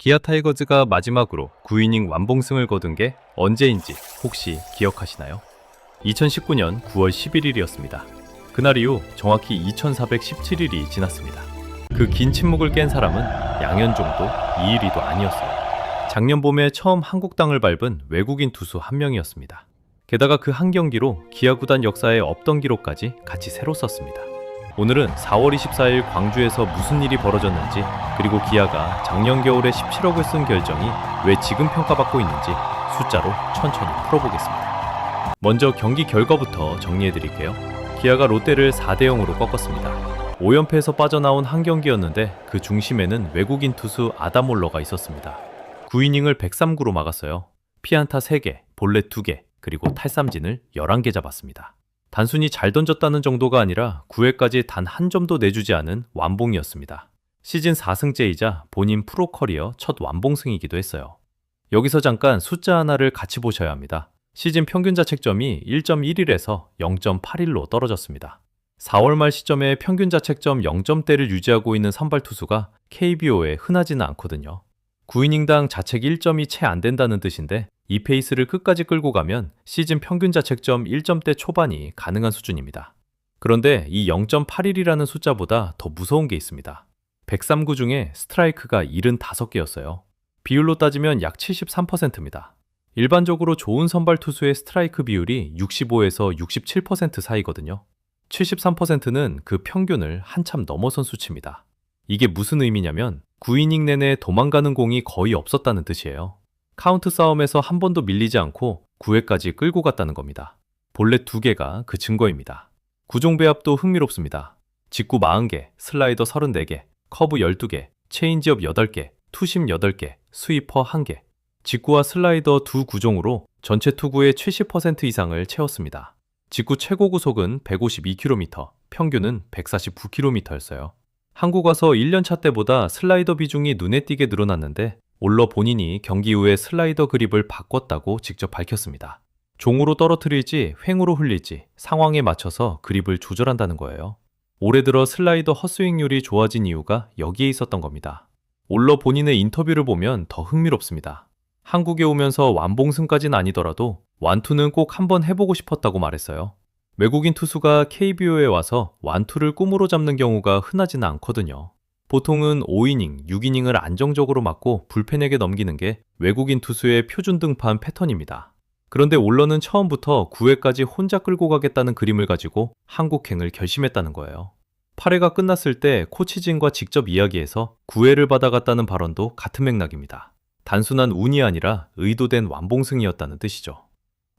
기아 타이거즈가 마지막으로 9이닝 완봉승을 거둔 게 언제인지 혹시 기억하시나요? 2019년 9월 11일이었습니다. 그날 이후 정확히 2417일이 지났습니다. 그 긴 침묵을 깬 사람은 양현종도 이일이도 아니었어요. 작년 봄에 처음 한국 땅을 밟은 외국인 투수 한 명이었습니다. 게다가 그 한 경기로 기아 구단 역사에 없던 기록까지 같이 새로 썼습니다. 오늘은 4월 24일 광주에서 무슨 일이 벌어졌는지, 그리고 기아가 작년 겨울에 17억을 쓴 결정이 왜 지금 평가받고 있는지 숫자로 천천히 풀어보겠습니다. 먼저 경기 결과부터 정리해드릴게요. 기아가 롯데를 4대0으로 꺾었습니다. 5연패에서 빠져나온 한 경기였는데 그 중심에는 외국인 투수 아다몰러가 있었습니다. 9이닝을 103구로 막았어요. 피안타 3개, 볼넷 2개, 그리고 탈삼진을 11개 잡았습니다. 단순히 잘 던졌다는 정도가 아니라 9회까지 단 한 점도 내주지 않은 완봉이었습니다. 시즌 4승째이자 본인 프로 커리어 첫 완봉승이기도 했어요. 여기서 잠깐 숫자 하나를 같이 보셔야 합니다. 시즌 평균 자책점이 1.11에서 0.81로 떨어졌습니다. 4월 말 시점에 평균 자책점 0점대를 유지하고 있는 선발 투수가 KBO에 흔하지는 않거든요. 9이닝당 자책 1점이 채 안 된다는 뜻인데 이 페이스를 끝까지 끌고 가면 시즌 평균 자책점 1점대 초반이 가능한 수준입니다. 그런데 이 0.81이라는 숫자보다 더 무서운 게 있습니다. 103구 중에 스트라이크가 75개였어요. 비율로 따지면 약 73%입니다. 일반적으로 좋은 선발 투수의 스트라이크 비율이 65에서 67% 사이거든요. 73%는 그 평균을 한참 넘어선 수치입니다. 이게 무슨 의미냐면 9이닝 내내 도망가는 공이 거의 없었다는 뜻이에요. 카운트 싸움에서 한 번도 밀리지 않고 9회까지 끌고 갔다는 겁니다. 볼넷 2개가 그 증거입니다. 구종 배합도 흥미롭습니다. 직구 40개, 슬라이더 34개, 커브 12개, 체인지업 8개, 투심 8개, 스위퍼 1개. 직구와 슬라이더 두 구종으로 전체 투구의 70% 이상을 채웠습니다. 직구 최고 구속은 152km, 평균은 149km였어요. 한국 와서 1년차 때보다 슬라이더 비중이 눈에 띄게 늘어났는데 올러 본인이 경기 후에 슬라이더 그립을 바꿨다고 직접 밝혔습니다. 종으로 떨어뜨릴지 횡으로 흘릴지 상황에 맞춰서 그립을 조절한다는 거예요. 올해 들어 슬라이더 헛스윙률이 좋아진 이유가 여기에 있었던 겁니다. 올러 본인의 인터뷰를 보면 더 흥미롭습니다. 한국에 오면서 완봉승까지는 아니더라도 완투는 꼭 한번 해보고 싶었다고 말했어요. 외국인 투수가 KBO에 와서 완투를 꿈으로 잡는 경우가 흔하지는 않거든요. 보통은 5이닝, 6이닝을 안정적으로 맞고 불펜에게 넘기는 게 외국인 투수의 표준 등판 패턴입니다. 그런데 올러는 처음부터 9회까지 혼자 끌고 가겠다는 그림을 가지고 한국행을 결심했다는 거예요. 8회가 끝났을 때 코치진과 직접 이야기해서 9회를 받아갔다는 발언도 같은 맥락입니다. 단순한 운이 아니라 의도된 완봉승이었다는 뜻이죠.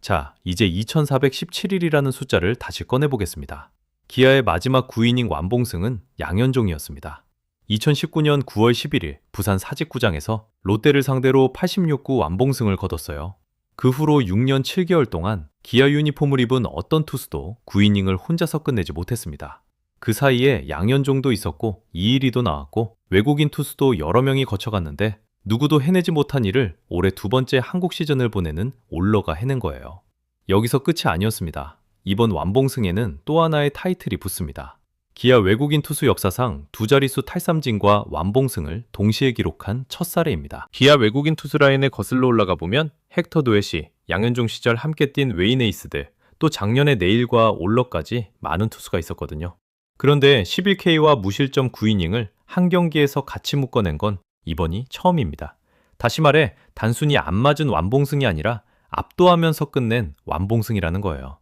자, 이제 2417일이라는 숫자를 다시 꺼내보겠습니다. 기아의 마지막 9이닝 완봉승은 양현종이었습니다. 2019년 9월 11일 부산 사직구장에서 롯데를 상대로 86구 완봉승을 거뒀어요. 그 후로 6년 7개월 동안 기아 유니폼을 입은 어떤 투수도 9이닝을 혼자서 끝내지 못했습니다. 그 사이에 양현종도 있었고 이일이도 나왔고 외국인 투수도 여러 명이 거쳐갔는데 누구도 해내지 못한 일을 올해 두 번째 한국 시즌을 보내는 올러가 해낸 거예요. 여기서 끝이 아니었습니다. 이번 완봉승에는 또 하나의 타이틀이 붙습니다. 기아 외국인 투수 역사상 두 자릿수 탈삼진과 완봉승을 동시에 기록한 첫 사례입니다. 기아 외국인 투수 라인에 거슬러 올라가 보면 헥터 도에시, 양현종 시절 함께 뛴 웨인 에이스들, 또 작년에 네일과 올러까지 많은 투수가 있었거든요. 그런데 11K와 무실점 9이닝을 한 경기에서 같이 묶어낸 건 이번이 처음입니다. 다시 말해 단순히 안 맞은 완봉승이 아니라 압도하면서 끝낸 완봉승이라는 거예요.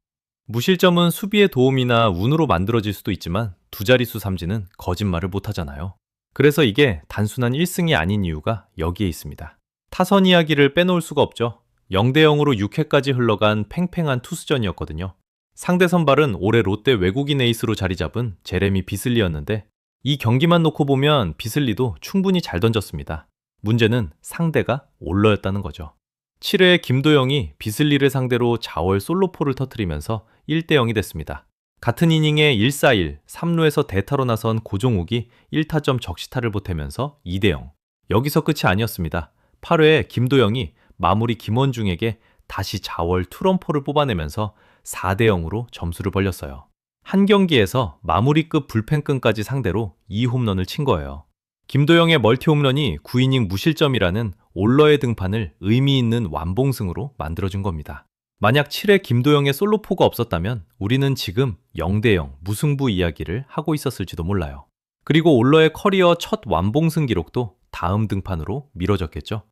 무실점은 수비의 도움이나 운으로 만들어질 수도 있지만 두 자릿수 삼진은 거짓말을 못하잖아요. 그래서 이게 단순한 1승이 아닌 이유가 여기에 있습니다. 타선 이야기를 빼놓을 수가 없죠. 0대0으로 6회까지 흘러간 팽팽한 투수전이었거든요. 상대 선발은 올해 롯데 외국인 에이스로 자리 잡은 제레미 비슬리였는데 이 경기만 놓고 보면 비슬리도 충분히 잘 던졌습니다. 문제는 상대가 올러였다는 거죠. 7회에 김도영이 비슬리를 상대로 자월 솔로포를 터뜨리면서 1대0이 됐습니다. 같은 이닝에 1-4-1, 3루에서 대타로 나선 고종욱이 1타점 적시타를 보태면서 2대0. 여기서 끝이 아니었습니다. 8회에 김도영이 마무리 김원중에게 다시 자월 투런포를 뽑아내면서 4대0으로 점수를 벌렸어요. 한 경기에서 마무리급 불펜끈까지 상대로 2홈런을 친 거예요. 김도영의 멀티 홈런이 9이닝 무실점이라는 올러의 등판을 의미 있는 완봉승으로 만들어준 겁니다. 만약 7회 김도영의 솔로포가 없었다면 우리는 지금 0대0 무승부 이야기를 하고 있었을지도 몰라요. 그리고 올러의 커리어 첫 완봉승 기록도 다음 등판으로 미뤄졌겠죠.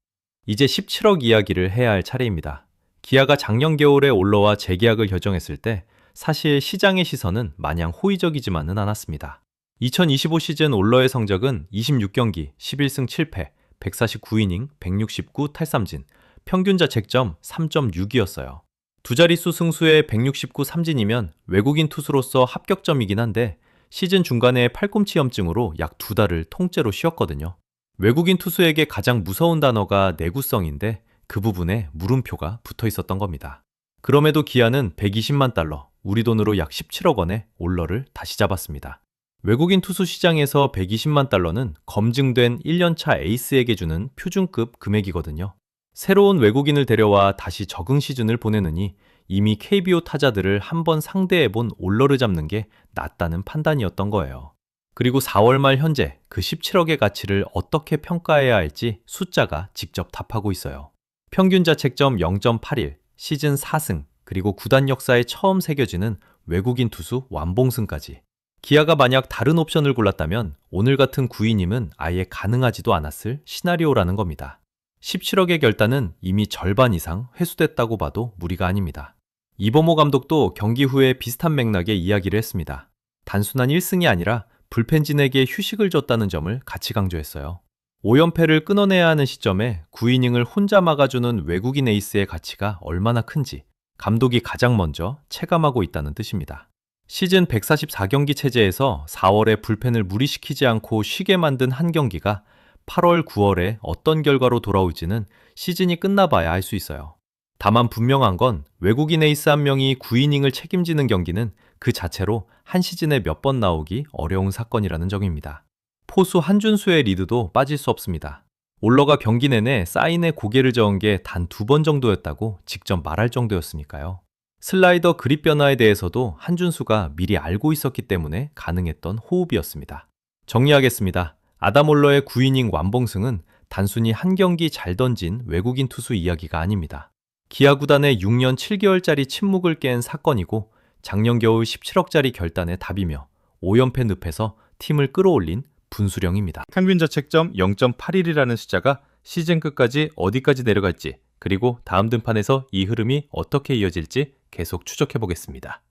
이제 17억 이야기를 해야 할 차례입니다. 기아가 작년 겨울에 올러와 재계약을 결정했을 때 사실 시장의 시선은 마냥 호의적이지만은 않았습니다. 2025 시즌 올러의 성적은 26경기 11승 7패 149이닝 169 탈삼진, 평균 자책점 3.6이었어요. 두 자릿수 승수에 169 삼진이면 외국인 투수로서 합격점이긴 한데 시즌 중간에 팔꿈치염증으로 약 2달을 통째로 쉬었거든요. 외국인 투수에게 가장 무서운 단어가 내구성인데 그 부분에 물음표가 붙어 있었던 겁니다. 그럼에도 기아는 120만 달러, 우리 돈으로 약 17억 원에 올러를 다시 잡았습니다. 외국인 투수 시장에서 120만 달러는 검증된 1년차 에이스에게 주는 표준급 금액이거든요. 새로운 외국인을 데려와 다시 적응 시즌을 보내느니 이미 KBO 타자들을 한번 상대해본 올러를 잡는 게 낫다는 판단이었던 거예요. 그리고 4월 말 현재 그 17억의 가치를 어떻게 평가해야 할지 숫자가 직접 답하고 있어요. 평균 자책점 0.81, 시즌 4승, 그리고 구단 역사에 처음 새겨지는 외국인 투수 완봉승까지. 기아가 만약 다른 옵션을 골랐다면 오늘 같은 9이닝은 아예 가능하지도 않았을 시나리오라는 겁니다. 17억의 결단은 이미 절반 이상 회수됐다고 봐도 무리가 아닙니다. 이범호 감독도 경기 후에 비슷한 맥락의 이야기를 했습니다. 단순한 1승이 아니라 불펜진에게 휴식을 줬다는 점을 같이 강조했어요. 5연패를 끊어내야 하는 시점에 9이닝을 혼자 막아주는 외국인 에이스의 가치가 얼마나 큰지 감독이 가장 먼저 체감하고 있다는 뜻입니다. 시즌 144경기 체제에서 4월에 불펜을 무리시키지 않고 쉬게 만든 한 경기가 8월, 9월에 어떤 결과로 돌아올지는 시즌이 끝나봐야 알 수 있어요. 다만 분명한 건 외국인 에이스 한 명이 9이닝을 책임지는 경기는 그 자체로 한 시즌에 몇 번 나오기 어려운 사건이라는 점입니다. 포수 한준수의 리드도 빠질 수 없습니다. 올러가 경기 내내 사인에 고개를 저은 게 단 2번 정도였다고 직접 말할 정도였으니까요. 슬라이더 그립 변화에 대해서도 한준수가 미리 알고 있었기 때문에 가능했던 호흡이었습니다. 정리하겠습니다. 아담 올러의 9이닝 완봉승은 단순히 한 경기 잘 던진 외국인 투수 이야기가 아닙니다. 기아 구단의 6년 7개월짜리 침묵을 깬 사건이고 작년 겨울 17억짜리 결단의 답이며 5연패 늪에서 팀을 끌어올린 분수령입니다. 평균 자책점 0.81이라는 숫자가 시즌 끝까지 어디까지 내려갈지, 그리고 다음 등판에서 이 흐름이 어떻게 이어질지 계속 추적해 보겠습니다.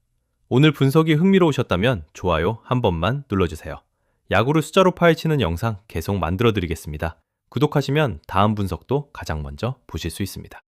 오늘 분석이 흥미로우셨다면 좋아요 한 번만 눌러주세요. 야구를 숫자로 파헤치는 영상 계속 만들어 드리겠습니다. 구독하시면 다음 분석도 가장 먼저 보실 수 있습니다.